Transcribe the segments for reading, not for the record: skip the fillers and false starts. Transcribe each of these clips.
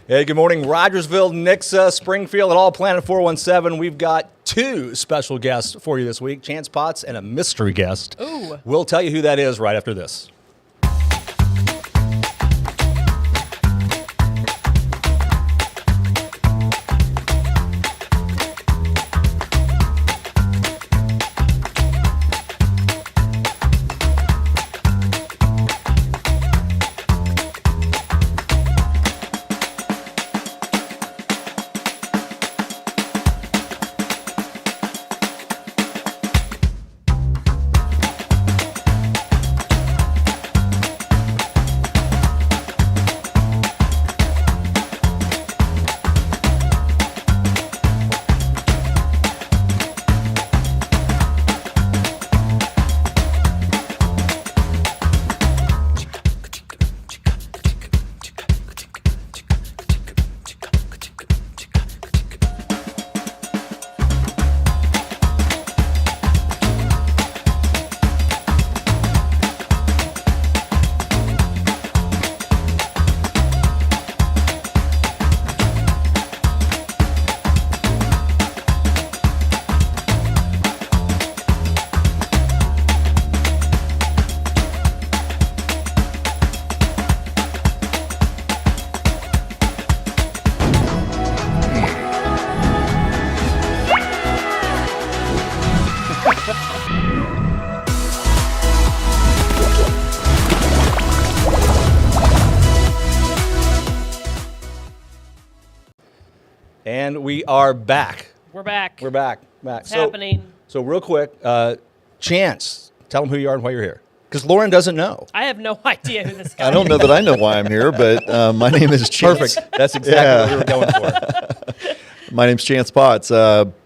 Hey, good morning, Rogersville, Nixa, Springfield, and all Planet 417. We've got two special guests for you this week, Chance Potts and a mystery guest. Ooh. We'll tell you who that is right after this. And we are back. We're back. We're back. It's happening. So real quick, Chance, tell them who you are and why you're here. Because Lauren doesn't know. I have no idea who this guy is. I don't know that I know why I'm here, but my name is Chance. Perfect. That's exactly what we were going for. My name's Chance Potts.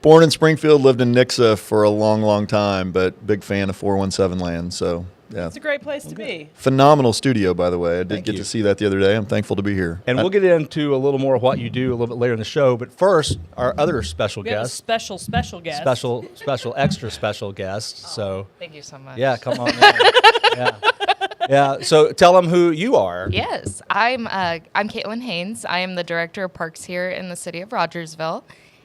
Born in Springfield, lived in Nixa for a long, long time, but big fan of 417 land. So, yeah. It's a great place to be. Phenomenal studio, by the way. I did Thank get you. to see that the other day. I'm thankful to be here. And we'll get into a little more of what you do a little bit later in the show. But first, our other special We have a guest. special guest. Special, extra special guest. So, Thank you so much. yeah, come on. Yeah. Yeah. So tell them who you are. Yes, I'm Caitlin Haynes. I am the director of parks here in the city of Rogersville,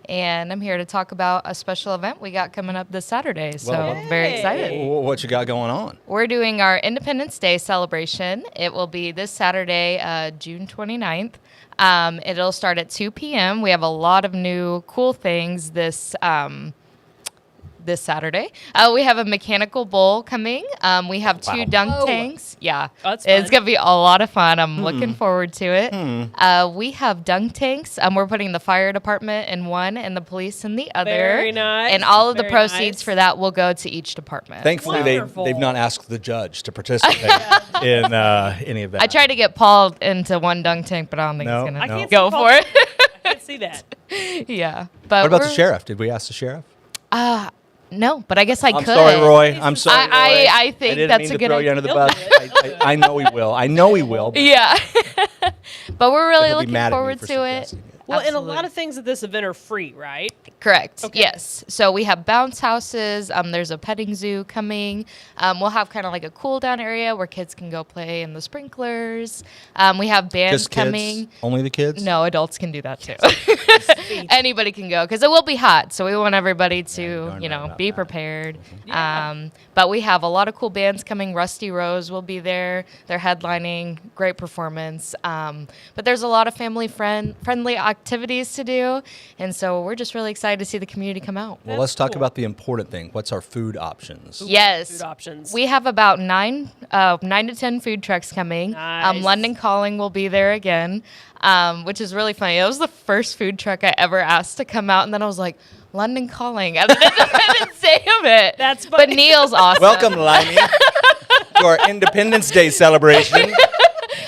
and I'm here to talk about a special event we got coming up this Saturday. So Well, I'm very Hey. excited. What you got going on? We're doing our Independence Day celebration. It will be this Saturday, June 29th. It'll start at 2 p.m. We have a lot of new cool things this Saturday. We have a mechanical bull coming. We have two Wow. dunk Whoa. tanks. Yeah. That's It's fun. going to be a lot of fun. I'm looking forward to it. We have dunk tanks. We're putting the fire department in one and the police in the other. Very nice. And all of the Very proceeds nice. for that will go to each department. Thankfully, Wonderful. they've not asked the judge to participate in any of that. I tried to get Paul into one dunk tank, but I don't think No, he's I going can't to go see Paul- for it. I can't see that. Yeah. But What about the we're- sheriff? Did we ask the sheriff? No, but I guess I I'm could. sorry, Roy. I'm sorry, Roy. I think didn't that's mean a to good throw you under the idea. bus. I know he will. I know he will. But Yeah. But we're really he'll be looking mad at me forward for to it. suggesting it. Well, and a Absolutely. lot of things at this event are free, right? Correct. Okay. Yes. So we have bounce houses. There's a petting zoo coming. We'll have kind of like a cool down area where kids can go play in the sprinklers. We have bands Just kids? coming. Only the kids? No, adults can do that too. Anybody can go because it will be hot. So we want everybody to, darn right about be that. prepared. Yeah. But we have a lot of cool bands coming. Rusty Rose will be there. They're headlining. Great performance. But there's a lot of family-friendly activities to do. And so we're just really excited to see the community come out. Well, That's let's talk cool. about the important thing. What's our food options? Yes. Food options. We have about 9 to 10 food trucks coming. Nice. London Calling will be there again, which is really funny. It was the first food truck I ever asked to come out, and then I was like, London Calling. And then I didn't say it. That's But funny. Neil's awesome. Welcome, Limey, to our Independence Day celebration.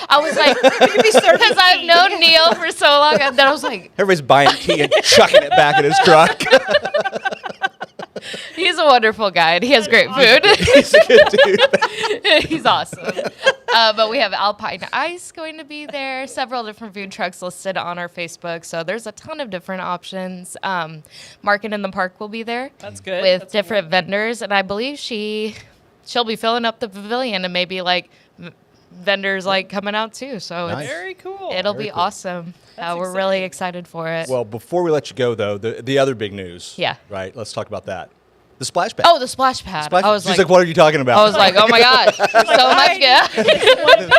I was like, because I've known Neil for so long, and then I was like, Everybody's buying tea and chucking it back in his truck. he's a wonderful guy, and he has great food. He's a good dude. He's awesome. But we have Alpine Ice going to be there. Several different food trucks listed on our Facebook. So there's a ton of different options. Market in the Park will be there That's good. with That's different vendors. And I believe she'll be filling up the pavilion and maybe like vendors like coming out too. So Nice. Very cool. it'll Very be cool. awesome. That's We're really exciting. excited for it. Well, before we let you go, though, the other big news. Yeah. Right. Let's talk about that. The splash pad. Oh, the splash pad. Splash- I was She's like, what are you talking about? I was like, oh my god, so much good.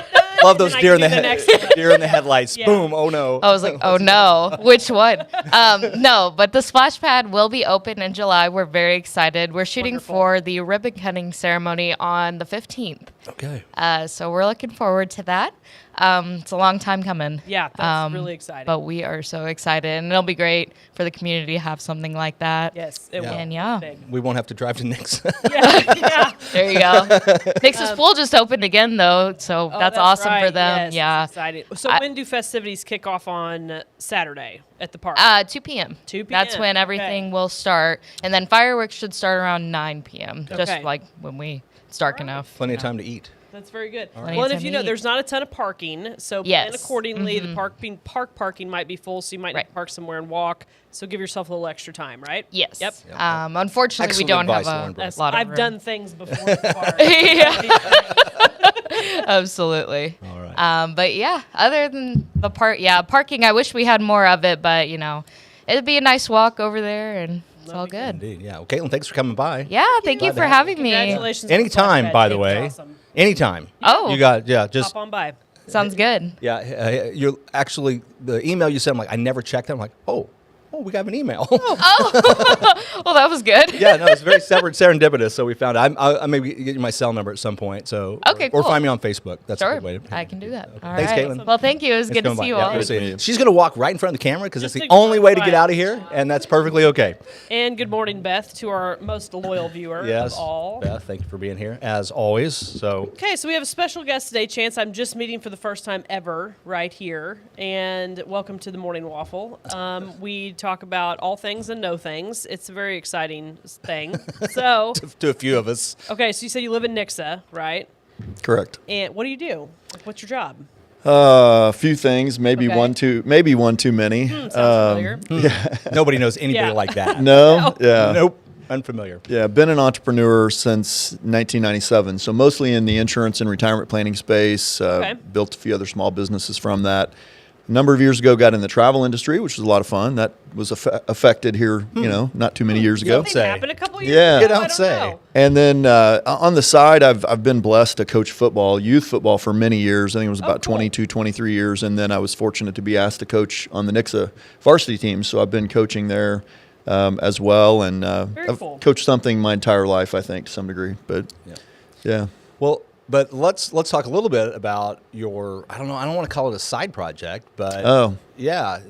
love those and I deer in can the do the next one. deer in the headlights. Yeah. Boom. Oh no. I was like, oh no, which one? No, but the splash pad will be open in July. We're very excited. We're shooting Wonderful. for the ribbon cutting ceremony on the 15th. Okay. So we're looking forward to that. It's a long time coming. Yeah, that's really exciting. But we are so excited, and it'll be great for the community to have something like that. yes, it Yeah. will. And yeah. Big. We won't have to drive to Nick's. Yeah. There you go. Nix's pool just opened again, though, so Oh, that's awesome for right. them. Yes, Yeah. that's exciting. So when do festivities kick off on Saturday at the park? 2 p.m. 2 That's p.m., when okay. everything will start. And then fireworks should start around 9 p.m. Just Okay. like when it's dark enough. Plenty of you know. time to eat. That's very good. Plenty Well, of and if time you to know, eat. there's not a ton of parking, so Yes. Mm-hmm. plan accordingly. The park parking might be full, so you might need Right. to park somewhere and walk. So give yourself a little extra time, right? Yes. Yep. Unfortunately, Excellent we don't advice, have Lauren a Brooks. lot of I've room. done things before at the park. Yeah. Absolutely. All right. But yeah, other than the parking, I wish we had more of it, but it'd be a nice walk over there, and it's all good. Indeed. Yeah. Well, Caitlin, thanks for coming by. Yeah, thank you Glad to for have having me. Congratulations. on the Anytime, flash by pad. the It's way. awesome. Anytime. Oh. You got just Hop on by. Sounds good. yeah. You're actually the email you sent. I'm like, I never checked that. I'm like, oh, we got an email. Well, that was good. Yeah, no, it's very serendipitous. So we found it. I maybe get you my cell number at some point. So Okay, or cool. find me on Facebook. That's a Sure, good way to. I can do that. All Thanks, right. Caitlin. Well, thank you. It was Thanks good to for coming see you by. Yeah, all. good to see you. She's gonna walk right in front of the camera because that's Just the to only way to clarify. get out of here, and that's perfectly okay. And good morning, Beth, to our most loyal viewer Yes, of all. Beth, thank you for being here as always. So Okay, so we have a special guest today, Chance. I'm just meeting for the first time ever right here. And welcome to the Morning Waffle. We talk about all things and no things. It's a very exciting thing. So, to a few of us, okay, so you said you live in Nixa, right? Correct. And what do you do? Like, what's your job? A few things, maybe Okay. one too many. Sounds familiar. nobody knows anybody Yeah. like that. No, yeah. Nope, unfamiliar. Yeah, been an entrepreneur since 1997, so mostly in the insurance and retirement planning space. Okay. Built a few other small businesses from that. A number of years ago, got in the travel industry, which was a lot of fun. That was affected here, not too many years ago. Don't say. Happened a couple years Yeah. ago. You don't I don't say. know. And then on the side, I've been blessed to coach football, youth football for many years. I think it was about cool. 22, 23 years. And then I was fortunate to be asked to coach on the Nixa varsity team. So I've been coaching there as well. And Very I've cool. coached something my entire life, I think, to some degree. But yeah. Well, but let's talk a little bit about your. I don't want to call it a side project, but yeah,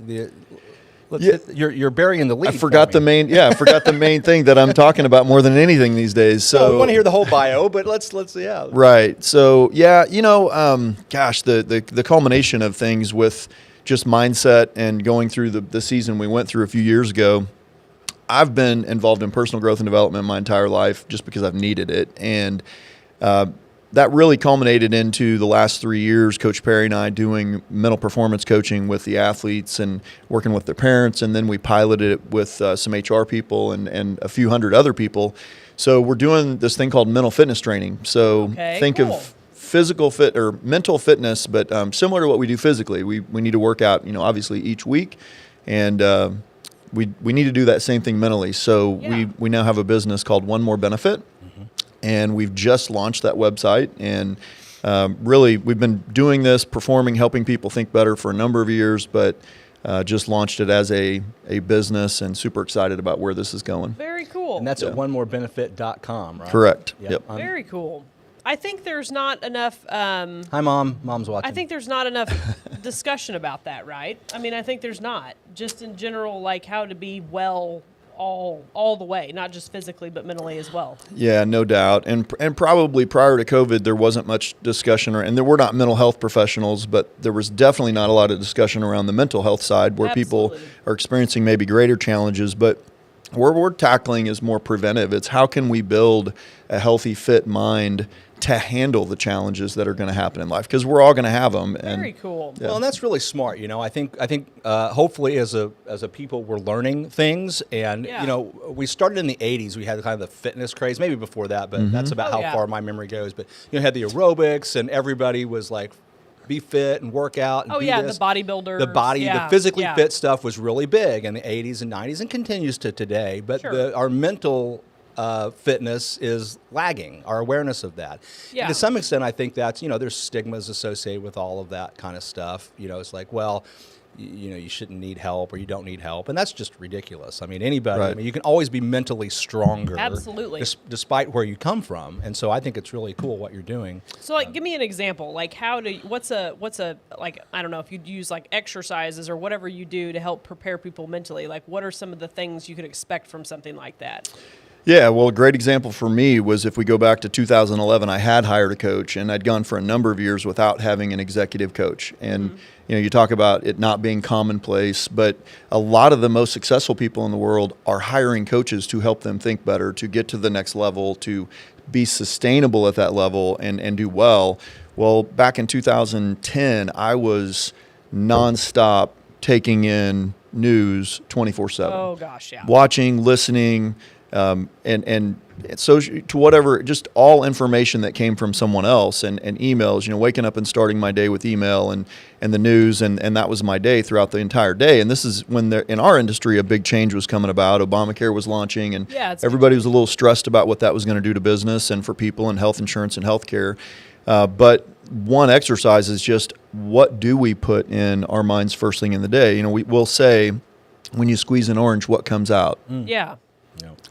you're burying the lead. I forgot the main. Yeah, I forgot the main thing that I'm talking about more than anything these days. So we want to hear the whole bio, but let's yeah. Right. So yeah, gosh, the culmination of things with just mindset and going through the season we went through a few years ago. I've been involved in personal growth and development my entire life just because I've needed it, and that really culminated into the last 3 years. Coach Perry and I doing mental performance coaching with the athletes and working with their parents, and then we piloted it with some HR people and a few hundred other people. So we're doing this thing called mental fitness training. So Okay, think cool. of physical fit or mental fitness, but similar to what we do physically. We need to work out, obviously each week, and we need to do that same thing mentally. So Yeah. we now have a business called One More Benefit. And we've just launched that website, and really we've been doing this, performing, helping people think better for a number of years, but just launched it as a business, and super excited about where this is going. Very cool. And that's at onemorebenefit.com, right? Correct. Yep. Yep. Very cool. I think there's not enough. Hi, Mom. Mom's watching. I think there's not enough discussion about that, right? I mean, I think there's not. Just in general, like how to be well all the way, not just physically, but mentally as well. Yeah, no doubt. And probably prior to COVID, there wasn't much discussion, and there were not mental health professionals, but there was definitely not a lot of discussion around the mental health side where people Absolutely. are experiencing maybe greater challenges. But where we're tackling is more preventive. It's how can we build a healthy, fit mind to handle the challenges that are going to happen in life, because we're all going to have them. And Very cool. Well, and that's really smart. I think hopefully as a people we're learning things, and we started in the '80s. We had kind of the fitness craze, maybe before that, but that's about how far my memory goes. But had the aerobics, and everybody was like, be fit and work out. And the bodybuilders. The physically fit stuff was really big in the '80s and '90s, and continues to today. But our mental fitness is lagging, our awareness of that. Yeah. And to some extent, I think that's, there's stigmas associated with all of that kind of stuff. It's like, well, you shouldn't need help, or you don't need help. And that's just ridiculous. I mean, anybody, Right. you can always be mentally stronger. Absolutely. Despite where you come from. And so I think it's really cool what you're doing. So give me an example. What's a like, I don't know if you'd use like exercises or whatever you do to help prepare people mentally. Like, what are some of the things you could expect from something like that? Yeah, well, a great example for me was, if we go back to 2011, I had hired a coach, and I'd gone for a number of years without having an executive coach. And you talk about it not being commonplace, but a lot of the most successful people in the world are hiring coaches to help them think better, to get to the next level, to be sustainable at that level and do well. Well, back in 2010, I was nonstop taking in news 24/7. Oh gosh, yeah. Watching, listening, and so to whatever, just all information that came from someone else, and emails, waking up and starting my day with email and the news, and that was my day throughout the entire day. And this is when in our industry, a big change was coming about. Obamacare was launching, and everybody was a little stressed about what that was going to do to business and for people and health insurance and healthcare. But one exercise is just, what do we put in our minds first thing in the day? We'll say, when you squeeze an orange, what comes out? Yeah.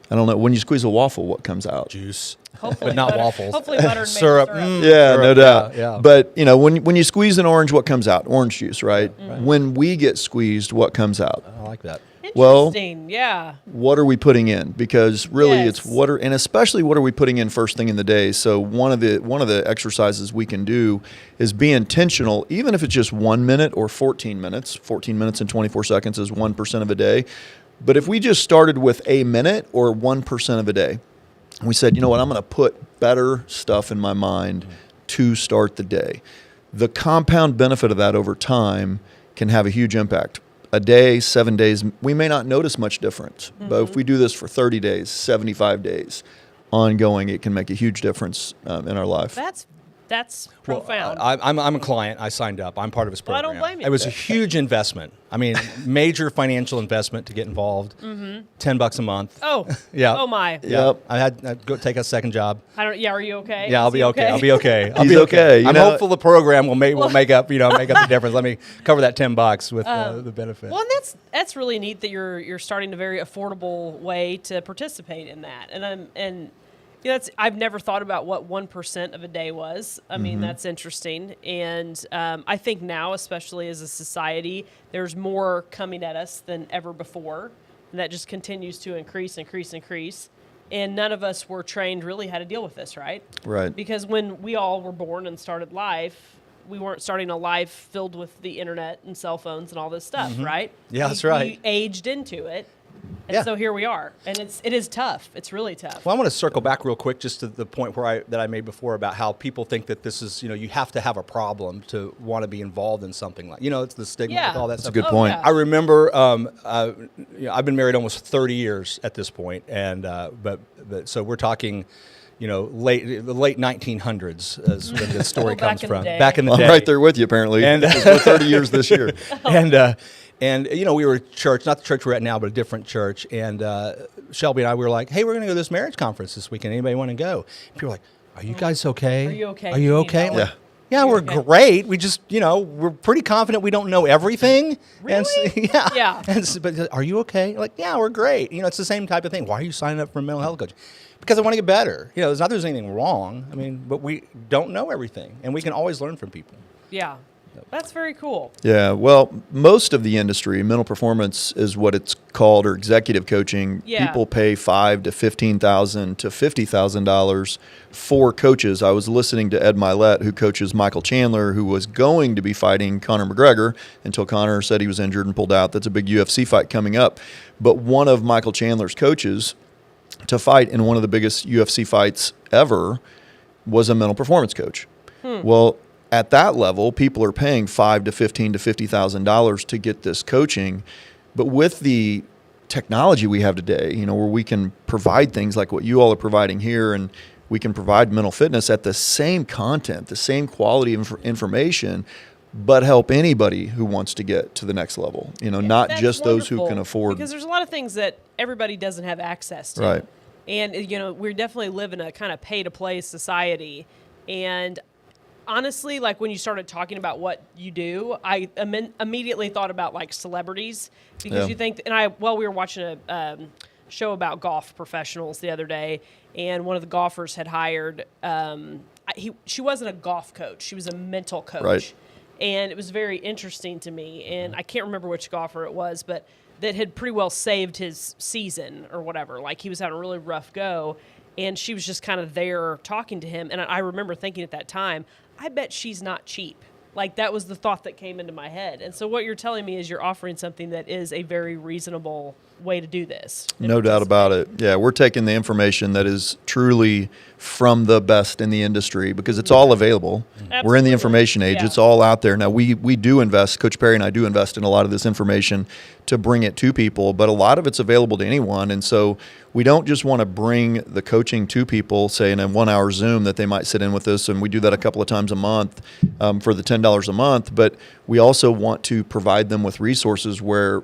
I don't know. When you squeeze a waffle, what comes out? Juice. Hopefully but not butter, waffles. Hopefully butter and Syrup. maple syrup. Yeah, Syrup, no doubt. yeah. But when you squeeze an orange, what comes out? Orange juice, right? When we get squeezed, what comes out? I like that. Well, Interesting. Yeah. what are we putting in? Because really, Yes. it's and especially what are we putting in first thing in the day? So one of the exercises we can do is be intentional, even if it's just 1 minute or 14 minutes. 14 minutes and 24 seconds is 1% of a day. But if we just started with a minute or 1% of a day, and we said, you know what, I'm going to put better stuff in my mind to start the day. The compound benefit of that over time can have a huge impact. A day, 7 days, we may not notice much difference. But if we do this for 30 days, 75 days, ongoing, it can make a huge difference in our life. That's profound. I'm a client. I signed up. I'm part of his Well, I program. don't blame you. It was a huge investment. I mean, major financial investment to get involved. $10 a month. Oh. Yeah. Oh my. Yep. I'd go take a second job. Are you okay? Yeah, I'll Is be he okay. I'll be okay. I'll He's be okay. I'm hopeful the program will make up the difference. Let me cover that $10 with the benefit. Well, and that's really neat that you're starting a very affordable way to participate in that. And I've never thought about what 1% of a day was. I mean, that's interesting. And I think now, especially as a society, there's more coming at us than ever before. And that just continues to increase. And none of us were trained really how to deal with this, right? Right. Because when we all were born and started life, we weren't starting a life filled with the internet and cell phones and all this stuff, right? Yeah, that's right. We aged into it. And Yeah. so here we are, and it is tough. It's really tough. Well, I want to circle back real quick just to the point that I made before about how people think that this is, you have to have a problem to want to be involved in something like, it's the stigma with all that stuff. That's a good point. Yeah. I remember, I've been married almost 30 years at this point, and but so we're talking, the late 1900s is when the story comes back in the from. day. Back in the I'm day, right there with you, apparently. And- And we're 30 years this year. And we were at church, not the church we're at now, but a different church. And Shelby and I, we were like, hey, we're going to go to this marriage conference this weekend. Anybody want to go? And people were like, are you guys okay? Are you okay? Are you okay? Yeah. Yeah, we're great. We just, we're pretty confident we don't know everything. Really? And Yeah. But are you okay? Like, yeah, we're great. It's the same type of thing. Why are you signing up for a mental health coach? Because I want to get better. It's not that there's anything wrong. I mean, but we don't know everything, and we can always learn from people. Yeah. That's very cool. Yeah, well, most of the industry, mental performance is what it's called, or executive coaching. Yeah. People pay $5,000 to $15,000 to $50,000 for coaches. I was listening to Ed Milet, who coaches Michael Chandler, who was going to be fighting Conor McGregor until Conor said he was injured and pulled out. That's a big UFC fight coming up. But one of Michael Chandler's coaches to fight in one of the biggest UFC fights ever was a mental performance coach. Well, at that level, people are paying $5,000 to $15,000 to $50,000 to get this coaching. But with the technology we have today, where we can provide things like what you all are providing here, and we can provide mental fitness at the same content, the same quality of information, but help anybody who wants to get to the next level, not That's just those who wonderful, can afford. Because there's a lot of things that everybody doesn't have access to. Right. And, we definitely live in a kind of pay-to-play society. And honestly, like when you started talking about what you do, I immediately thought about like celebrities, because you think, we were watching a show about golf professionals the other day, and one of the golfers had hired, she wasn't a golf coach, she was a mental coach. Right. And it was very interesting to me, and I can't remember which golfer it was, but that had pretty well saved his season or whatever. Like he was having a really rough go, and she was just kind of there talking to him. And I remember thinking at that time, I bet she's not cheap. Like that was the thought that came into my head. And so what you're telling me is you're offering something that is a very reasonable way to do this. No doubt about it. Yeah, we're taking the information that is truly from the best in the industry, because it's all available. Absolutely. We're in the information age. Yeah. It's all out there. Now, we do invest, Coach Perry and I do invest in a lot of this information to bring it to people, but a lot of it's available to anyone. And so we don't just want to bring the coaching to people, say in a 1 hour Zoom that they might sit in with us, and we do that a couple of times a month for the $10 a month, but we also want to provide them with resources where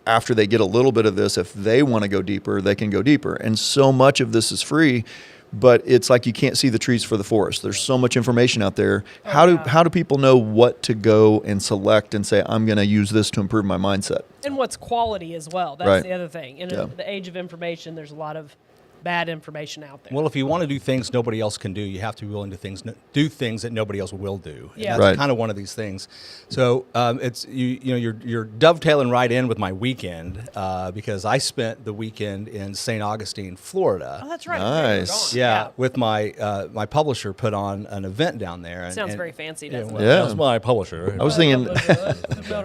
after they get a little bit of this, if they want to go deeper, they can go deeper. And so much of this is free, but it's like you can't see the trees for the forest. There's so much information out there. How do people know what to go and select and say, I'm going to use this to improve my mindset? And what's quality as well. That's Right. the other thing. In the age of information, there's a lot of bad information out there. Well, if you want to do things nobody else can do, you have to be willing to do things that nobody else will do. And Yeah. that's Right. kind of one of these things. So it's you're dovetailing right in with my weekend because I spent the weekend in St. Augustine, Florida. Oh, that's right. Nice. Yeah, with my my publisher put on an event down there. Sounds very fancy, doesn't it? Yeah. That was my publisher. I was thinking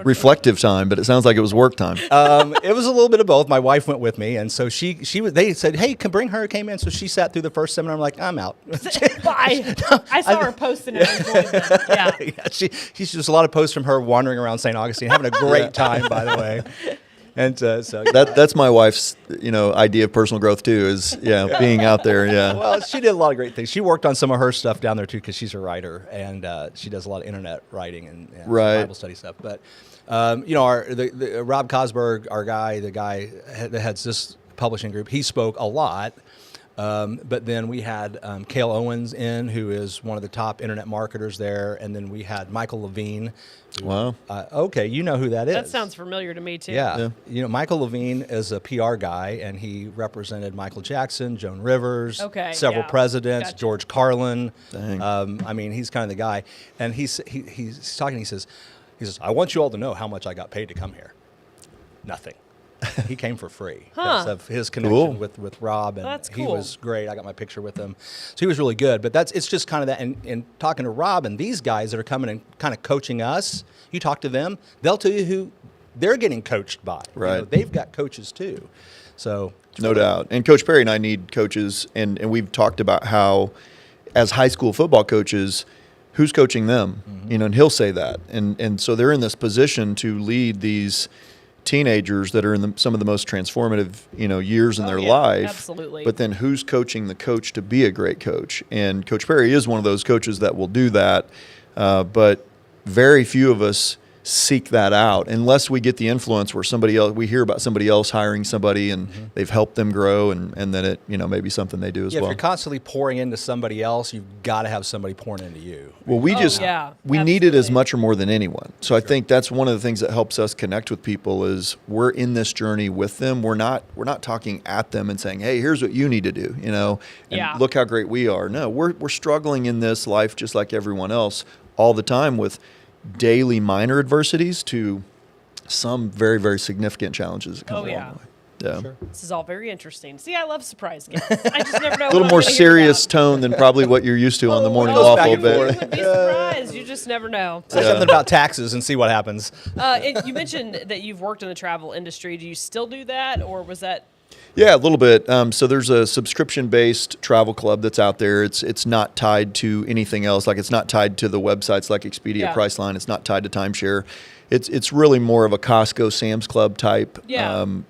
reflective time, but it sounds like it was work time. It was a little bit of both. My wife went with me, and so they said, "Hey, bring her." Came in, so she sat through the first seminar. I'm like, I'm out. Bye. I saw her posting it. Yeah. Yeah, she's just a lot of posts from her wandering around St. Augustine, having a great time, by the way. And so That's my wife's idea of personal growth too, is being out there. Yeah. well, she did a lot of great things. She worked on some of her stuff down there too, because she's a writer, and she does a lot of internet writing and Right. Bible study stuff. But the Rob Cosberg, our guy, the guy that heads this publishing group, he spoke a lot. But then we had Cale Owens in, who is one of the top internet marketers there, and then we had Michael Levine. Wow. Okay, you know who that is. That sounds familiar to me, too. Yeah. Michael Levine is a PR guy, and he represented Michael Jackson, Joan Rivers, several presidents, Gotcha. George Carlin. Dang. He's kind of the guy. And he's talking. He says, I want you all to know how much I got paid to come here. Nothing. He came for free because of his connection with Rob, and That's he cool. was great. I got my picture with him, so he was really good. But it's just kind of that. And talking to Rob and these guys that are coming and kind of coaching us, you talk to them, they'll tell you who they're getting coached by. Right. They've got coaches too. So No doubt. And Coach Perry and I need coaches, and we've talked about how, as high school football coaches, who's coaching them? And he'll say that. And so they're in this position to lead these teenagers that are in some of the most transformative, years in their life. Absolutely. But then who's coaching the coach to be a great coach? And Coach Perry is one of those coaches that will do that. But very few of us seek that out unless we get the influence where we hear about somebody else hiring somebody and they've helped them grow, and then it, maybe something they do as if well. you're constantly pouring into somebody else, you've got to have somebody pouring into you. Well, we need it as much or more than anyone. So I think that's one of the things that helps us connect with people is we're in this journey with them. We're not talking at them and saying, "Hey, here's what you need to do," and look how great we are. No, we're struggling in this life just like everyone else all the time, with daily minor adversities to some very, very significant challenges that come along the way. Yeah. Sure. This is all very interesting. See, I love surprise guests. I just never know. A little more serious tone than probably what you're used to on the Morning goes back Waffle. and But forth. You would be surprised. You just never know. Say something about taxes and see what happens. You mentioned that you've worked in the travel industry. Do you still do that, or was that Yeah, a little bit. So there's a subscription-based travel club that's out there. It's not tied to anything else. Like it's not tied to the websites like Expedia, Yeah. Priceline. It's not tied to timeshare. It's really more of a Costco, Sam's Club type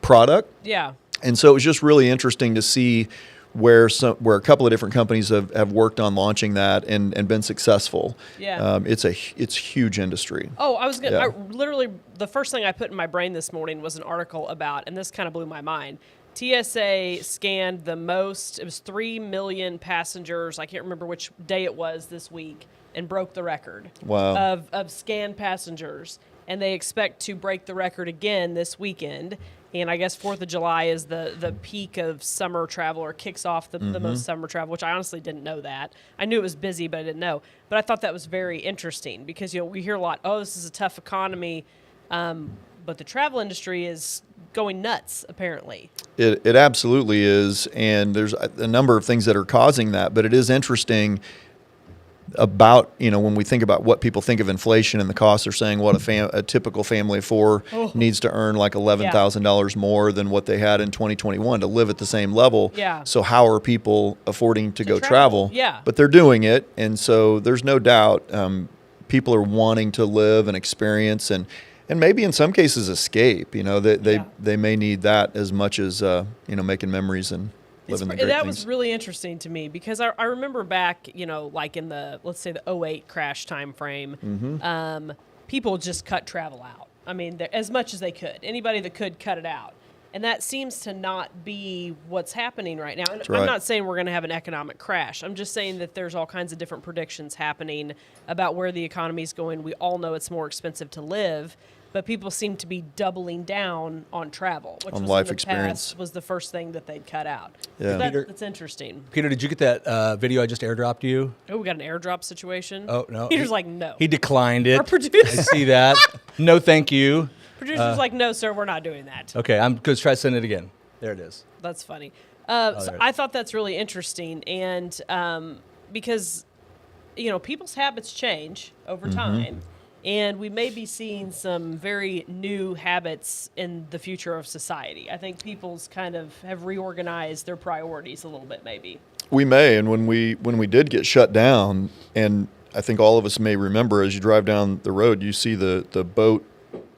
product. Yeah. And so it was just really interesting to see where a couple of different companies have worked on launching that and been successful. Yeah. It's huge industry. Oh, I was gonna. Yeah. I literally, the first thing I put in my brain this morning was an article about, and this kind of blew my mind. TSA scanned the most. It was 3 million passengers. I can't remember which day it was this week, and broke the record. Wow. Of scanned passengers, and they expect to break the record again this weekend. And I guess 4th of July is the peak of summer travel, or kicks off the most summer travel, which I honestly didn't know that. I knew it was busy, but I didn't know. But I thought that was very interesting because, we hear a lot, oh, this is a tough economy, but the travel industry is going nuts, apparently. It absolutely is, and there's a number of things that are causing that, but it is interesting about, when we think about what people think of inflation and the costs, they're saying what a typical family of four needs to earn like $11,000 more than what they had in 2021 to live at the same level. Yeah. So how are people affording to go travel? Yeah. But they're doing it, and so there's no doubt people are wanting to live and experience and maybe in some cases escape. They may need that as much as making memories and living the great that things. was really interesting to me because I remember back, like in the, let's say the 2008 crash time frame, people just cut travel out. I mean, as much as they could. Anybody that could cut it out. And that seems to not be what's happening right now. And right. I'm not saying we're going to have an economic crash. I'm just saying that there's all kinds of different predictions happening about where the economy is going. We all know it's more expensive to live, but people seem to be doubling down on travel, which On was life in the experience. past was the first thing that they'd cut out. Yeah. So Peter- that's interesting. Peter, did you get that video I just airdropped you? Oh, we got an airdrop situation. Oh, no. Peter's like, no. He declined it. Our producer, I see that. No, thank you. producer's like, no, sir, we're not doing that. Okay, I'm going to try to send it again. There it is. That's funny. there So it I thought that's really interesting, and because people's habits change over time, and we may be seeing some very new habits in the future of society. I think people's kind of have reorganized their priorities a little bit, maybe. We may, and when we did get shut down, and I think all of us may remember, as you drive down the road, you see the boat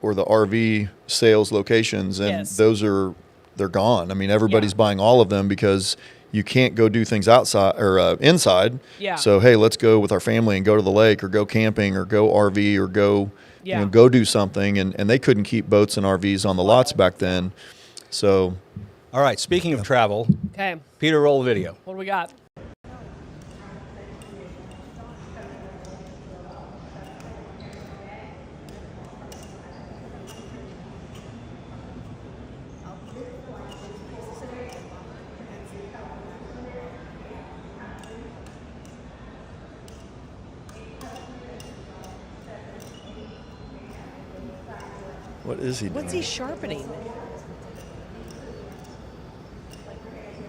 or the RV sales locations, and Yes. they're gone. I mean, everybody's Yeah. buying all of them because you can't go do things outside or inside. Yeah. So hey, let's go with our family and go to the lake or go camping or go RV or go Yeah. go do something. And they couldn't keep boats and RVs on the lots back then. So All right, speaking of travel, Okay, Peter, roll the video. what do we got? what is he doing? What's he sharpening?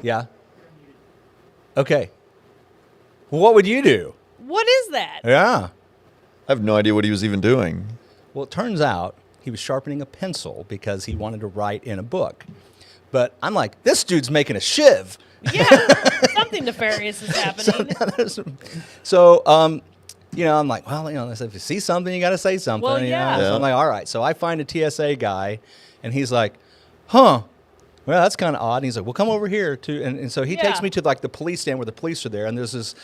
Yeah? Okay. Well, what would you do? What is that? Yeah. I have no idea what he was even doing. Well, it turns out he was sharpening a pencil because he wanted to write in a book. But I'm like, this dude's making a shiv. Yeah, something nefarious is happening. So, I'm like, well, if you see something, you got to say something. Well, you know? yeah. So I'm like, all right. So I find a TSA guy, and he's like, huh. Well, that's kind of odd. And he's like, well, come over here too. And so he takes Yeah. me to like the police stand where the police are there, and there's this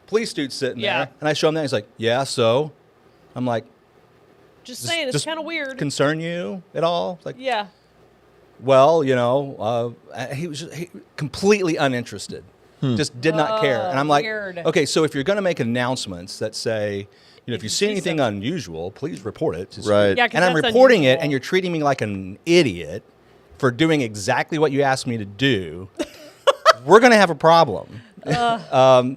police dude sitting Yeah. there, and I show him that. He's like, yeah. So I'm like, Just saying, it's just kind of weird. concern you at all? It's like, Yeah. well, he was completely uninterested. Just did not care. And I'm like, weird. okay, so if you're going to make announcements that say, if you see anything unusual, please report it. Right. Yeah, 'cause And I'm that's reporting it, unusual. and you're treating me like an idiot for doing exactly what you asked me to do. We're going to have a problem.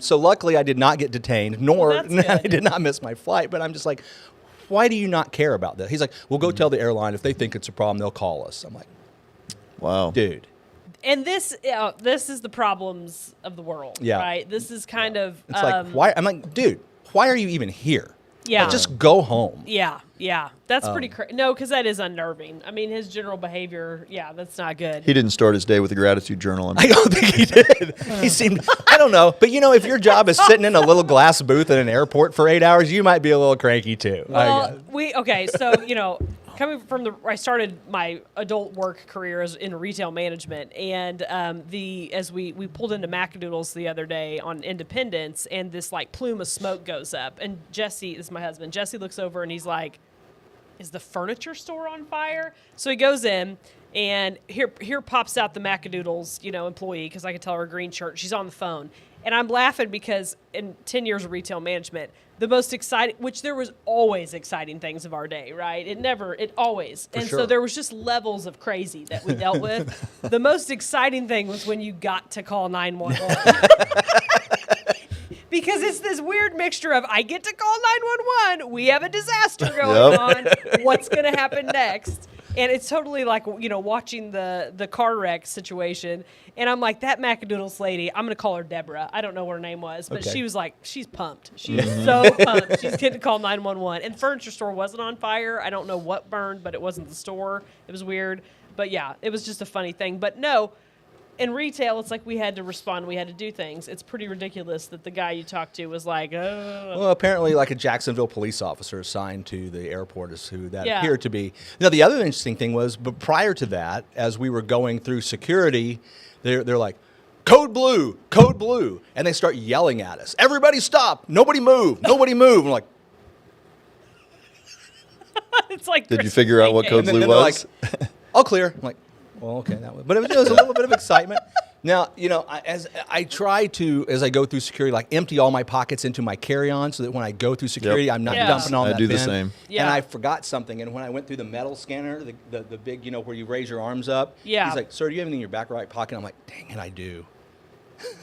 So luckily, I did not get detained, nor Well, that's I good. did not miss my flight. But I'm just like, why do you not care about that? He's like, well, go tell the airline. If they think it's a problem, they'll call us. I'm like, Wow. dude. And this is the problems of the world, Yeah. right? This is kind of It's like, why? I'm like, dude, why are you even here? Yeah. Like, just go home. Yeah, that's pretty crazy. No, because that is unnerving. I mean, his general behavior, that's not good. He didn't start his day with a gratitude journal. I don't think he did. He seemed, I don't know. But, if your job is sitting in a little glass booth at an airport for 8 hours, you might be a little cranky too. Well, so, coming from I started my adult work career in retail management, and as we pulled into Macadoodles the other day on Independence, and this like plume of smoke goes up, and Jesse, this is my husband, Jesse looks over and he's like, "Is the furniture store on fire?" So he goes in, and here pops out the Macadoodles, employee, because I could tell her green shirt. She's on the phone, and I'm laughing because in 10 years of retail management, the most exciting, which there was always exciting things of our day, right? It always. And sure. so there was just levels of crazy that we dealt with. The most exciting thing was when you got to call 911. Because it's this weird mixture of, I get to call 911, we have a disaster going on, what's going to happen next? And it's totally like, watching the car wreck situation. And I'm like, that Macadoodles lady, I'm going to call her Deborah. I don't know what her name was, but she was like, she's pumped. She's so pumped. She's getting to call 911. And the furniture store wasn't on fire. I don't know what burned, but it wasn't the store. It was weird. But yeah, it was just a funny thing. But no, in retail, it's like we had to respond. We had to do things. It's pretty ridiculous that the guy you talked to was like, oh. Well, apparently, like a Jacksonville police officer assigned to the airport is who that appeared to be. Now, the other interesting thing was, but prior to that, as we were going through security, they're like, code blue. And they start yelling at us. Everybody stop. Nobody move. Nobody move. I'm like, It's like, did you figure out what code blue was? Like, all clear. I'm like, well, okay, but it was a little bit of excitement. Now, as I try to, as I go through security, like empty all my pockets into my carry-on so that when I go through security, I'm not dumping on that I do bin. the same. Yeah. And I forgot something, and when I went through the metal scanner, the big, where you raise your arms up, he's like, "Sir, do you have anything in your back right pocket?" I'm like, "Dang it, I do."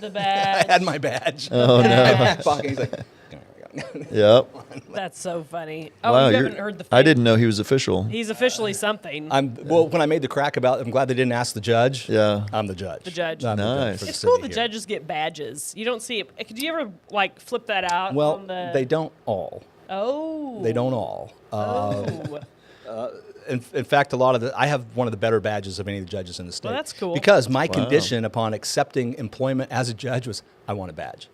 The badge. I had my badge. Oh, no. My back pocket. He's like, Yep. That's so funny. Oh, Wow, you haven't heard the I didn't know he was official. He's officially something. when I made the crack about it, I'm glad they didn't ask the judge. Yeah. I'm the judge. The judge. I'm the judge Nice. for the It's cool city the here. judges get badges. You don't see it. Could you ever, flip that out? Well, on the... they don't all. Oh. They don't all. Oh. In fact, I have one of the better badges of any of the judges in the state. Well, that's cool. Because my condition upon accepting employment as a judge was, I want a badge.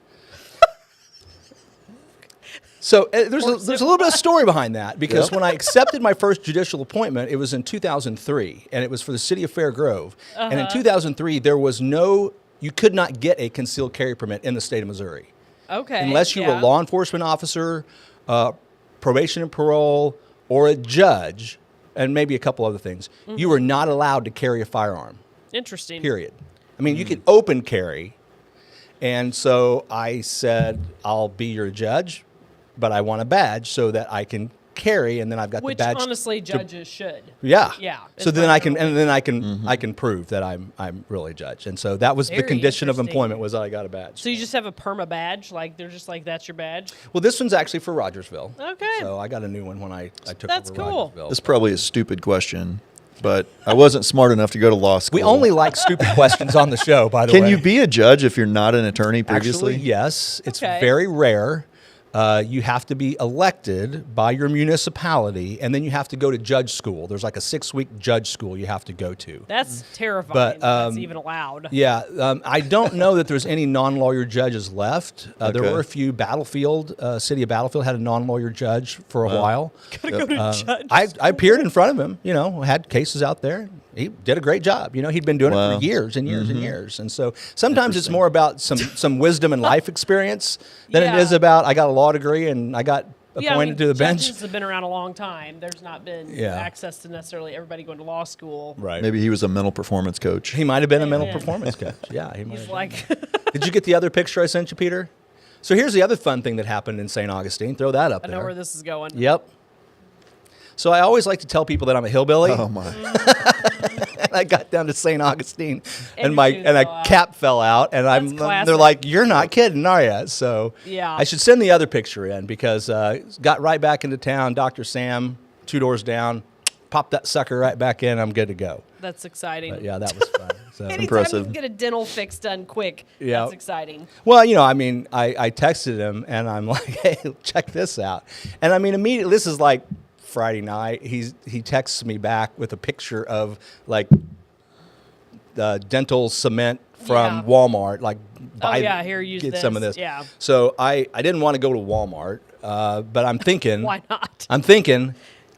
So there's a little bit of story behind that, because when I accepted my first judicial appointment, it was in 2003, and it was for the city of Fair Grove. And in 2003, you could not get a concealed carry permit in the state of Missouri. Okay. Unless you were a law enforcement officer, probation and parole, or a judge, and maybe a couple other things, you were not allowed to carry a firearm, Interesting. period. I mean, you could open carry. And so I said, I'll be your judge, but I want a badge so that I can carry, and then I've got Which, the badge. honestly, judges should. Yeah. Yeah. So then I can prove that I'm really a judge. And so that was the Very condition of interesting. employment, was that I got a badge. So you just have a perma badge? They're just like, that's your badge? Well, this one's actually for Rogersville. Okay. So I got a new one when I took That's over cool. Rogersville. This is probably a stupid question, but I wasn't smart enough to go to law school. We only like stupid questions on the show, by the way. Can you be a judge if you're not an attorney previously? Actually, yes. It's Okay. very rare. You have to be elected by your municipality, and then you have to go to judge school. There's like a 6-week judge school you have to go to. That's terrifying. But, That's even allowed. Yeah, I don't know that there's any non-lawyer judges left. There Okay. were a few. Battlefield, City of Battlefield had a non-lawyer judge for a while. Gotta go to judge. I appeared in front of him, had cases out there. He did a great job. He'd been doing it Wow. for years and years and years. And so sometimes it's more about some wisdom and life experience than it is about, I got a law degree and I got appointed to the bench. Judges have been around a long time. There's not been access to necessarily everybody going to law school. Right. Maybe he was a mental performance coach. He might have been a mental Yeah. performance coach. Yeah, he might He's have like, Did you get the other picture I sent you, Peter? So here's the other fun thing that happened in St. Augustine. Throw that up I there. know where this is going. Yep. So I always like to tell people that I'm a hillbilly. Oh my! And I got down to St. Augustine, And and your shoes fell a out. cap fell out, and That's classic. they're like, "You're not kidding, are you?" So Yeah. I should send the other picture in, because got right back into town. Dr. Sam, 2 doors down, pop that sucker right back in. I'm good to go. That's exciting. But yeah, that was fun. So. Anytime impressive. you can get a dental fix done quick, Yeah. that's exciting. Well, you know, I mean, I texted him and I'm like, hey, check this out. And I mean, immediately, this is like Friday night. He texts me back with a picture of like the dental cement from Yeah. Walmart. Like, Here, use get this. some of this. Yeah. So I didn't want to go to Walmart, but I'm thinking. Why not? I'm thinking,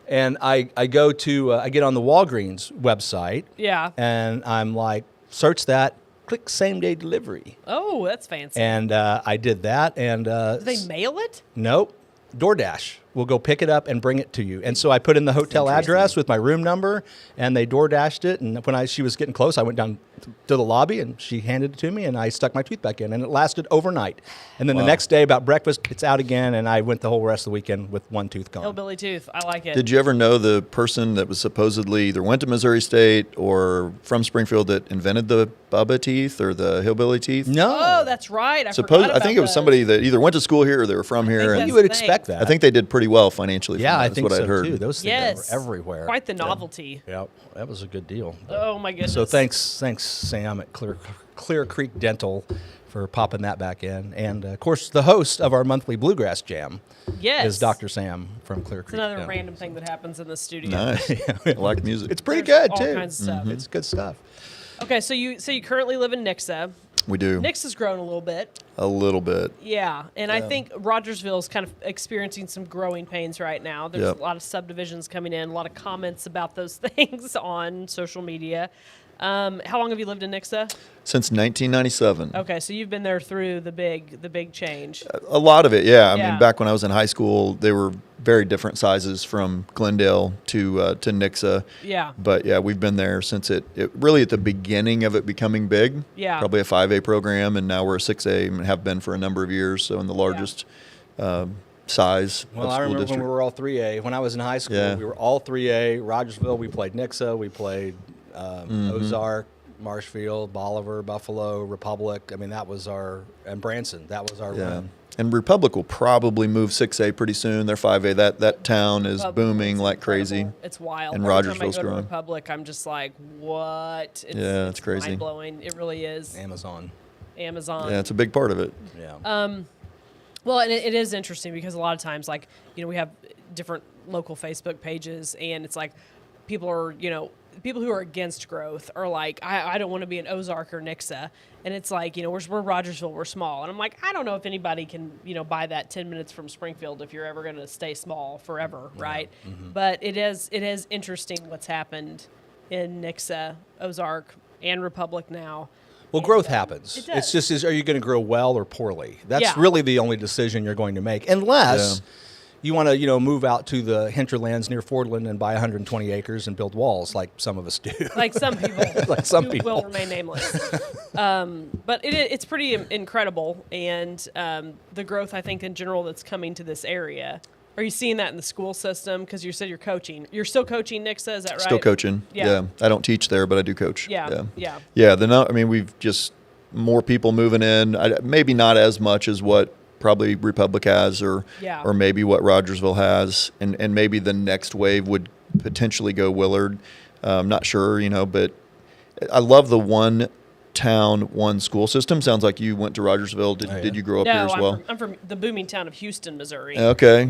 and I go to I get on the Walgreens website. Yeah. And I'm like, search that, click same day delivery, Oh, that's fancy. and I did that, and Do they mail it? nope, DoorDash will go pick it up and bring it to you. And so I put in the hotel address with my room number, and they DoorDashed it. And when she was getting close, I went down to the lobby, and she handed it to me, and I stuck my tooth back in, and it lasted overnight. And then the next day, about breakfast, it's out again, and I went the whole rest of the weekend with one tooth gone. Hillbilly tooth. I like it. Did you ever know the person that was supposedly either went to Missouri State or from Springfield that invented the Bubba teeth or the hillbilly teeth? No, Oh, that's right. I forgot I think it was about somebody that either went to school here or they were from here. think And you would That's the expect thing. that. I think they did pretty well financially. Yeah, from that, I is think what so I'd heard. too. Those things Yes. are everywhere. Quite the novelty. Yep, that was a good deal. Oh my goodness. So thanks, Sam at Clear Creek Dental for popping that back in, and of course the host of our monthly Bluegrass Jam Yes. is Dr. Sam from Clear It's Creek. another Dental. random thing that happens in the studio. Nice. I like music. It's pretty There's good all too. kinds of stuff. It's good stuff. Okay, so you currently live in Nixa. We do. Nixa grown a little bit. A little bit. Yeah, and I think Rogersville is kind of experiencing some growing pains right now. There's Yep. a lot of subdivisions coming in, a lot of comments about those things on social media. How long have you lived in Nixa? Since 1997. Okay, so you've been there through the big change. A lot of it, yeah. I Yeah. mean, back when I was in high school, they were very different sizes from Glendale to Nixa. Yeah. But yeah, we've been there since it really at the beginning of it becoming big. Yeah. Probably a 5A program, and now we're a 6A and have been for a number of years. So in the largest size Well, of I school remember district. when we were all 3A. When I was in high school, Yeah. we were all 3A. Rogersville, we played Nixa, we played Ozark, Marshfield, Bolivar, Buffalo, Republic. I mean, that was and Branson. That was our Yeah. run. And Republic will probably move 6A pretty soon. They're 5A. That town is Republic booming is like incredible. crazy. It's wild. And Every time I Rogersville's go to growing. Republic, I'm just like, what? Yeah, it's crazy. Mind blowing. It really is. Amazon. Amazon. Yeah, it's a big part of it. Yeah. Well, and it is interesting because a lot of times, like, we have different local Facebook pages, and it's like people are, people who are against growth are like, I don't want to be an Ozark or Nixa. And it's like, we're Rogersville, we're small. And I'm like, I don't know if anybody can, buy that 10 minutes from Springfield if you're ever going to stay small forever, right? But it is interesting what's happened in Nixa, Ozark, and Republic now. Well, growth happens. It does. It's just, are you going to grow well or poorly? That's Yeah. really the only decision you're going to make, unless you want to, move out to the hinterlands near Fordland and buy 120 acres and build walls, like some of us do. Like some people, Like some who people. will remain nameless. But it's pretty incredible, and the growth I think in general that's coming to this area. Are you seeing that in the school system? Because you said you're coaching. You're still coaching Nixa, is that right? Still coaching. Yeah. I don't teach there, but I do coach. Yeah. Yeah. We've just more people moving in. Maybe not as much as what probably Republic has, or maybe what Rogersville has, and maybe the next wave would potentially go Willard. I'm not sure, but I love the one town, one school system. Sounds like you went to Rogersville. Did you grow up here as well? I'm from the booming town of Houston, Missouri. Okay.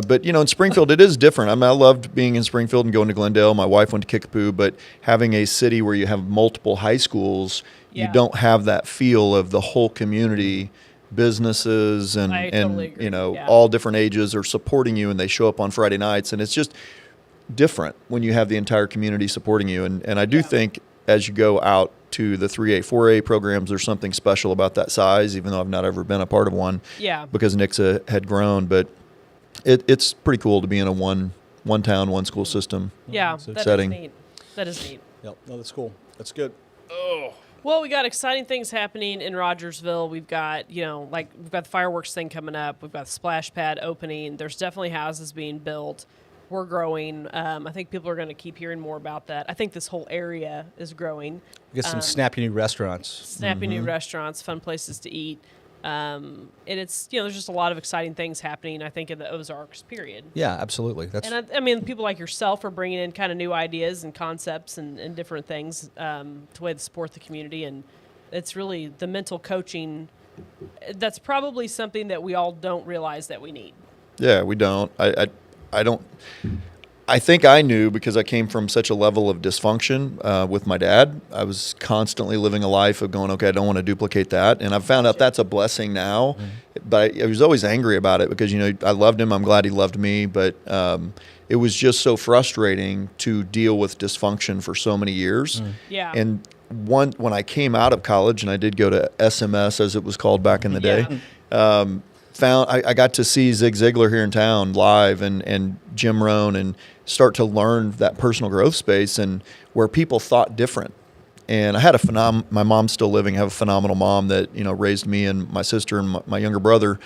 But, in Springfield, it is different. I loved being in Springfield and going to Glendale. My wife went to Kickapoo, but having a city where you have multiple high schools, you don't have that feel of the whole community, businesses and, I totally agree. all different ages are supporting you, and they show up on Friday nights. And it's just different when you have the entire community supporting you. And I do think as you go out to the 3A, 4A programs, there's something special about that size, even though I've not ever been a part of one. Yeah. Because Nixa had grown, but it's pretty cool to be in a one town, one school system. Yeah, setting. Is neat. That is neat. Yep. No, that's cool. That's good. Well, we got exciting things happening in Rogersville. We've got, we've got the fireworks thing coming up. We've got the splash pad opening. There's definitely houses being built. We're growing. I think people are going to keep hearing more about that. I think this whole area is growing. Get some snappy new restaurants. Snappy new restaurants, fun places to eat. And it's, there's just a lot of exciting things happening, I think, in the Ozarks, period. Yeah, absolutely. That's And I mean, people like yourself are bringing in kind of new ideas and concepts and different things to way to support the community. And it's really the mental coaching. That's probably something that we all don't realize that we need. Yeah, we don't. I don't. I think I knew because I came from such a level of dysfunction with my dad. I was constantly living a life of going, okay, I don't want to duplicate that. And I've found out that's a blessing now. But I was always angry about it because, I loved him. I'm glad he loved me. But it was just so frustrating to deal with dysfunction for so many years. Yeah. And when I came out of college, and I did go to SMS, as it was called back in the day, I got to see Zig Ziglar here in town live and Jim Rohn and start to learn that personal growth space and where people thought different. And I had my mom's still living. I have a phenomenal mom that, raised me and my sister and my younger brother.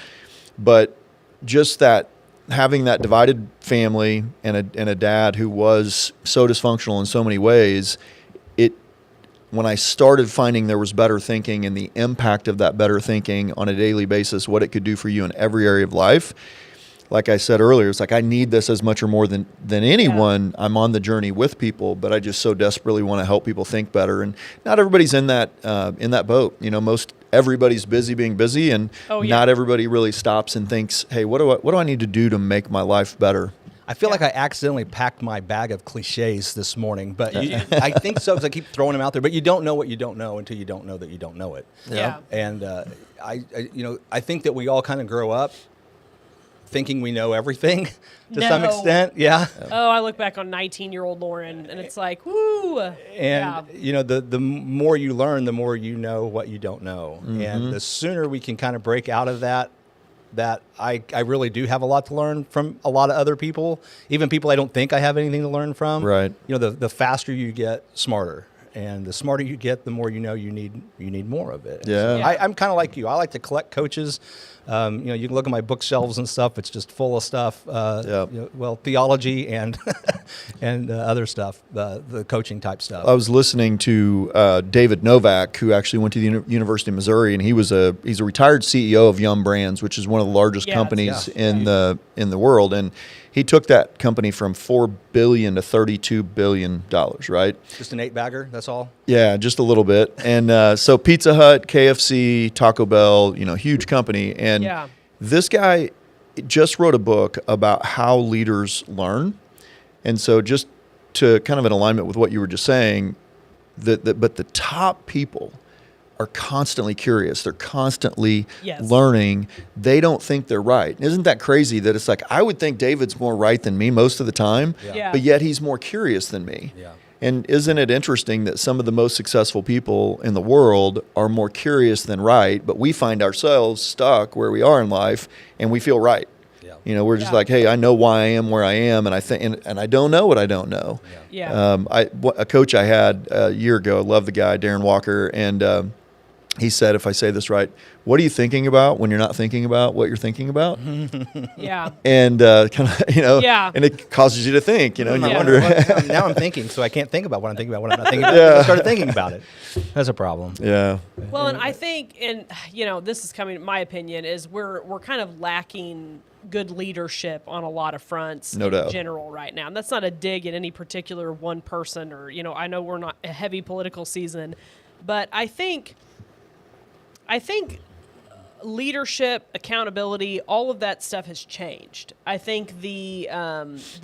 But just that having that divided family and a dad who was so dysfunctional in so many ways, when I started finding there was better thinking and the impact of that better thinking on a daily basis, what it could do for you in every area of life, like I said earlier, it's like I need this as much or more than anyone. I'm on the journey with people, but I just so desperately want to help people think better. And not everybody's in that boat. Most everybody's busy being busy, and not everybody really stops and thinks, hey, what do I need to do to make my life better? I feel like I accidentally packed my bag of cliches this morning, but I think so because I keep throwing them out there. But you don't know what you don't know until you don't know that you don't know it. Yeah. And I think that we all kind of grow up thinking we know everything to some extent. Yeah. Oh, I look back on 19-year-old Lauren, and it's like, woo. And the more you learn, the more you know what you don't know, and the sooner we can kind of break out of that I really do have a lot to learn from a lot of other people, even people I don't think I have anything to learn from. Right. The faster you get, smarter. And the smarter you get, the more you know you need more of it. Yeah. So I'm kind of like you. I like to collect coaches. You can look at my bookshelves and stuff. It's just full of stuff. Theology and and other stuff, the coaching type stuff. I was listening to David Novak, who actually went to the University of Missouri, and he's a retired CEO of Yum Brands, which is one of the largest companies in the world. And he took that company from $4 billion to $32 billion, right? Just an 8-bagger, that's all? Yeah, just a little bit. And so Pizza Hut, KFC, Taco Bell, huge company. And this guy just wrote a book about how leaders learn. And so just to kind of in alignment with what you were just saying, but the top people are constantly curious. They're constantly learning. They don't think they're right. Isn't that crazy that it's like, I would think David's more right than me most of the time, but yet he's more curious than me. Yeah. And isn't it interesting that some of the most successful people in the world are more curious than right, but we find ourselves stuck where we are in life and we feel right. Yeah. We're just like, hey, I know why I am where I am, and I think, and I don't know what I don't know. Yeah. A coach I had a year ago, I love the guy, Darren Walker, and he said, if I say this right, what are you thinking about when you're not thinking about what you're thinking about? Yeah. And kind of, and it causes you to think, and you wonder. Now I'm thinking, so I can't think about what I'm thinking about when I'm not thinking about it. I started thinking about it. That's a problem. Yeah. Well, and I think, this is coming, my opinion, is we're kind of lacking good leadership on a lot of fronts No doubt. in general right now. And that's not a dig at any particular one person or, I know we're not a heavy political season, but I think leadership, accountability, all of that stuff has changed. I think the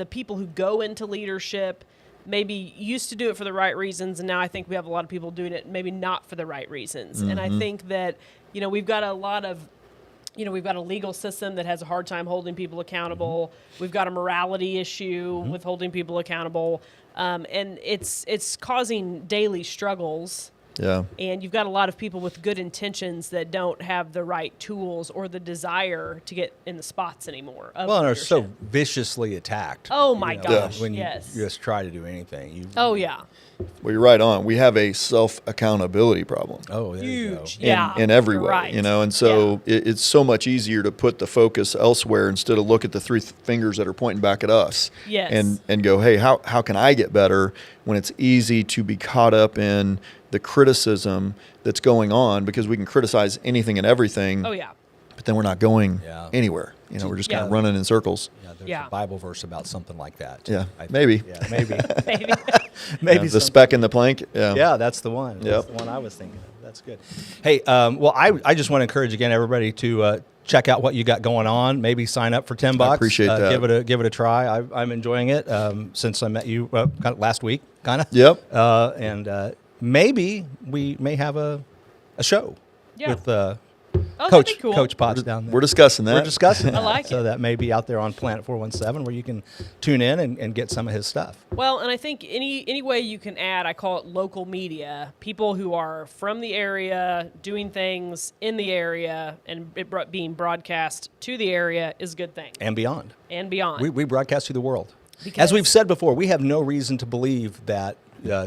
people who go into leadership maybe used to do it for the right reasons, and now I think we have a lot of people doing it maybe not for the right reasons. And I think that, we've got a lot of, we've got a legal system that has a hard time holding people accountable. We've got a morality issue with holding people accountable. And it's causing daily struggles. Yeah. And you've got a lot of people with good intentions that don't have the right tools or the desire to get in the spots anymore. And are so viciously attacked. Oh, my gosh. When you yes. just try to do anything. Oh, yeah. Well, you're right on. We have a self-accountability problem. Oh, there you go. Huge. Yeah. In every way, right. and so it's so much easier to put the focus elsewhere instead of look at the three fingers that are pointing back at us. Yes. And go, hey, how can I get better? when it's easy to be caught up in the criticism that's going on, because we can criticize anything and everything. Oh yeah. But then we're not going anywhere. We're just kind of running in circles. Yeah, there's a Bible verse about something like that. Yeah, maybe. Yeah, maybe. Maybe. The speck in the plank. Yeah. Yeah, that's the one. That's the one I was thinking of. That's good. Hey, well, I just want to encourage again everybody to check out what you got going on. Maybe sign up for $10. I appreciate that. Give it a try. I'm enjoying it since I met you kind of last week, kind of. Yep. And maybe we may have a show with Coach Potts down there. We're discussing that. We're discussing that. I like so it. that may be out there on Planet 417 where you can tune in and get some of his stuff. Well, and I think any way you can add, I call it local media, people who are from the area, doing things in the area, and it being broadcast to the area is a good thing. And beyond. And beyond. We broadcast to the world. Because as we've said before, we have no reason to believe that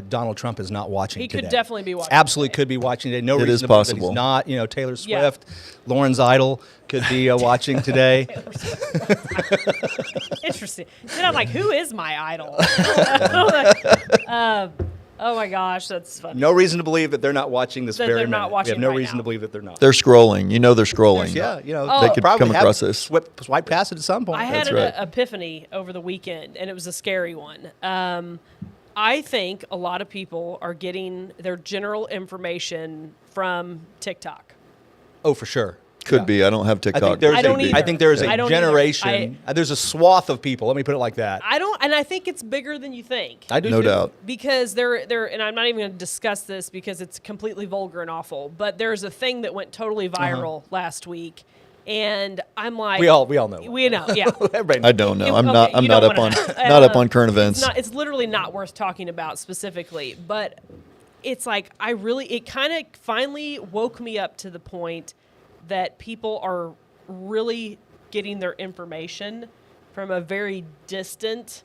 Donald Trump is not watching He today. could definitely be watching Absolutely today. could be watching today. No It reason is to believe that possible. he's not. Taylor Swift, Lauren's idol could be watching today. Interesting. Then I'm like, who is my idol? Oh my gosh, that's funny. No reason to believe that they're not watching this That very they're not minute. watching We have no right reason now. to believe that they're not. They're scrolling. They're scrolling. Yeah, They could probably come have across this. Swipe past it at some point. I had That's an right. epiphany over the weekend, and it was a scary one. I think a lot of people are getting their general information from TikTok. Oh, for sure. Could be. I don't have TikTok. I think there's I don't a, either. I think there's I a don't either. generation. There's a swath of people. Let me put it like that. And I think it's bigger than you think. I do No too. doubt. Because they're, and I'm not even going to discuss this because it's completely vulgar and awful, but there's a thing that went totally viral last week, and I'm like, We all know. we know, yeah. Everybody knows. I don't know. I'm Okay, not. I'm you not don't up on. wanna know. Not up on current events. It's literally not worth talking about specifically, but it's like it kind of finally woke me up to the point that people are really getting their information from a very distant,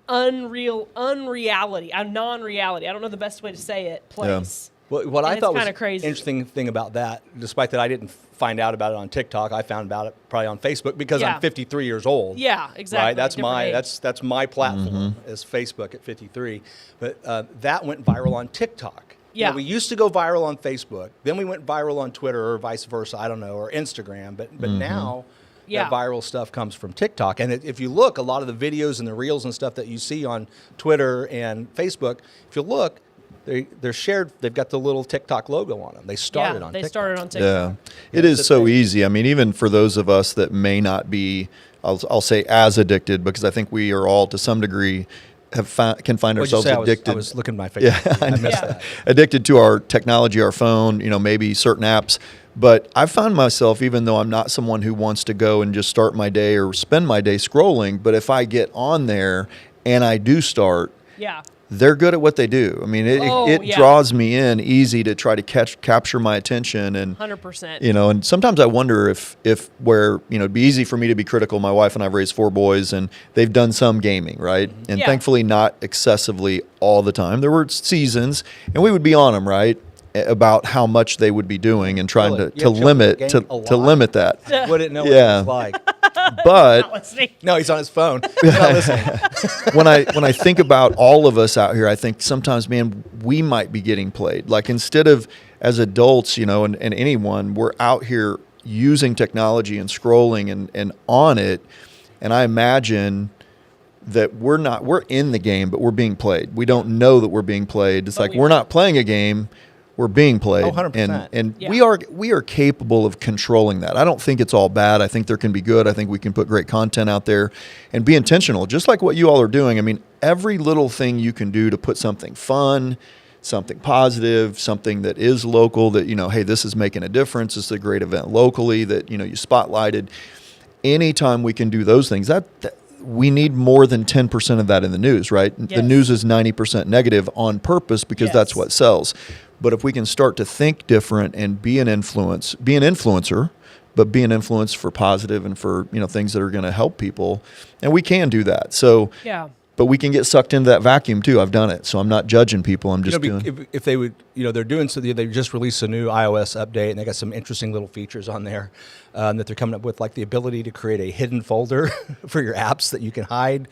non-reality. I don't know the best way to say it. Place. Well, what And I it's thought was kinda crazy. interesting thing about that, despite that I didn't find out about it on TikTok, I found about it probably on Facebook because Yeah. I'm 53 years old. Yeah, exactly. Right, that's Different my age. that's my platform is Facebook at 53. But that went viral on TikTok. Yeah. We used to go viral on Facebook, then we went viral on Twitter or vice versa. I don't know, or Instagram. But now. Yeah. That viral stuff comes from TikTok. And if you look, a lot of the videos and the reels and stuff that you see on Twitter and Facebook, if you look, they're shared. They've got the little TikTok logo on them. They started on they TikTok. started on TikTok. Yeah, it is so easy. I mean, even for those of us that may not be, I'll say as addicted, because I think we are all to some degree can find What'd you ourselves say? addicted. I was looking at my face. Yeah, I missed that. Addicted to our technology, our phone, maybe certain apps. But I found myself, even though I'm not someone who wants to go and just start my day or spend my day scrolling, but if I get on there and I do start, Yeah. they're good at what they do. I mean, it yeah. draws me in easy to try to capture my attention, and 100%. and sometimes I wonder if where it'd be easy for me to be critical. My wife and I've raised 4 boys, and they've done some gaming, right? And Yeah. thankfully not excessively all the time. There were seasons, and we would be on them, right, about how much they would be doing and trying Really? to You have children limit that to game a to lot? limit that. Wouldn't know Yeah. what it was like. But Listening. No, he's on his phone. He's not listening. when I think about all of us out here, I think sometimes, man, we might be getting played. Like, instead of as adults, and anyone, we're out here using technology and scrolling and on it. And I imagine that we're in the game, but we're being played. We don't know that we're being played. It's But like we we're are. not playing a game. We're being played. Oh, 100%. And Yeah. we are capable of controlling that. I don't think it's all bad. I think there can be good. I think we can put great content out there and be intentional, just like what you all are doing. I mean, every little thing you can do to put something fun, something positive, something that is local, that, hey, this is making a difference. This is a great event locally that, you spotlighted. Anytime we can do those things, that we need more than 10% of that in the news, right? The Yes. news is 90% negative on purpose because that's Yes. what sells. But if we can start to think different and be an influencer, but be an influence for positive and for, things that are going to help people, and we can do that. So, Yeah. but we can get sucked into that vacuum too. I've done it. So I'm not judging people. I'm just doing. If they would, they're doing so. They just released a new iOS update, and they got some interesting little features on there that they're coming up with, like the ability to create a hidden folder for your apps that you can hide.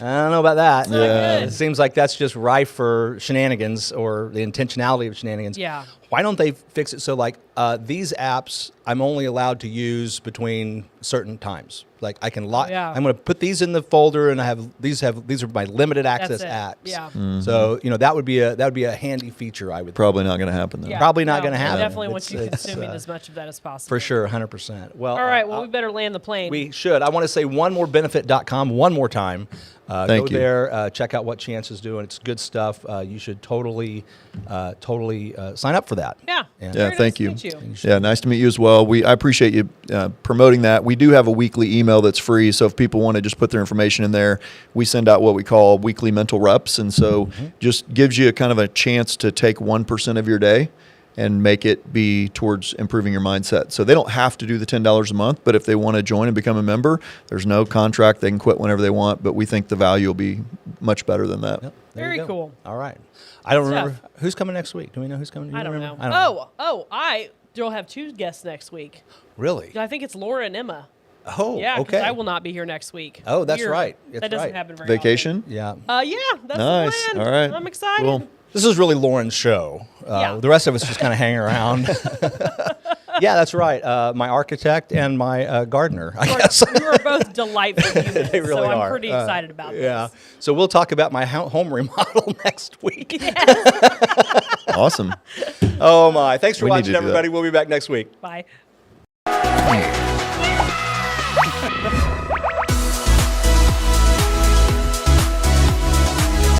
I don't know about that. Yeah. It seems like that's just rife for shenanigans or the intentionality of shenanigans. Yeah. Why don't they fix it so like these apps I'm only allowed to use between certain times? Like I can lock. Yeah. I'm going to put these in the folder, and these are my limited access apps. Yeah. So that would be a handy feature. I would Probably not going to happen though. Yeah. Probably not No, going to I happen. definitely want you It's, consuming as much of that as possible. for sure, 100%. Well, All right. Well, we better land the plane. we should. I want to say onemorebenefit.com one more time. Thank go you. there, check out what Chance is doing. It's good stuff. You should totally sign up for that. Yeah. And- Yeah, Very thank nice you. to meet Yeah, nice to meet you as well. I appreciate you promoting that. We do have a weekly email that's free, so if people want to just put their information in there, we send out what we call weekly mental reps, and so just gives you a kind of a chance to take 1% of your day and make it be towards improving your mindset. So they don't have to do the $10 a month, but if they want to join and become a member, there's no contract. They can quit whenever they want, but we think the value will be much better than that. Yep, there Very you go. cool. All right. I don't Good remember stuff. who's coming next week. Do we know who's coming? Do you I don't know. remember? I don't know. I don't have two guests next week. Really? I think it's Laura and Emma. Oh, Yeah, because okay. I will not be here next week. Oh, that's Weird. right. That's that doesn't right. happen very Vacation? Yeah. often. Yeah, that's Nice. the plan. All right. I'm excited. Cool. This is really Lauren's show. Yeah. The rest of us just kind of hang around. Yeah, that's right. My architect and my gardener, I guess. You are both delightful humans, They really so I'm are. pretty excited about Yeah. this. So we'll talk about my home remodel next week. Awesome. Oh, my. Thanks for We need watching, to do that. everybody. We'll be back next week. Bye.